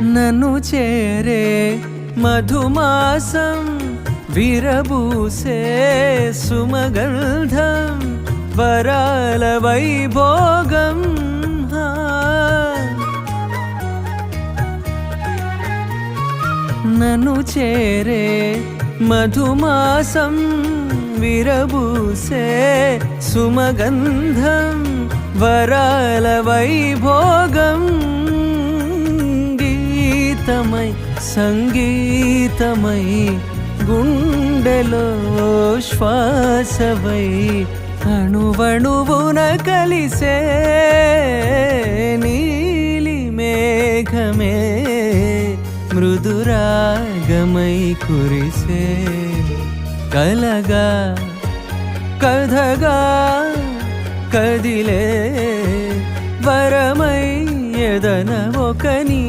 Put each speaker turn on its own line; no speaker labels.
నన్ను చేరే మధుమాసం విరబూసే సుమగంధం వరాల వైభోగం నన్ను చేరే మధుమాసం విరబూసే సుమగంధం వరాల వైభోగం గీతమై సంగీతమై గుండెలో శ్వాసవై అణువణువున కలిసే నీలి మేఘమే మృదురాగమై కురిసే కలగా కథగా కదిలే వరమై ఎదన ఒకని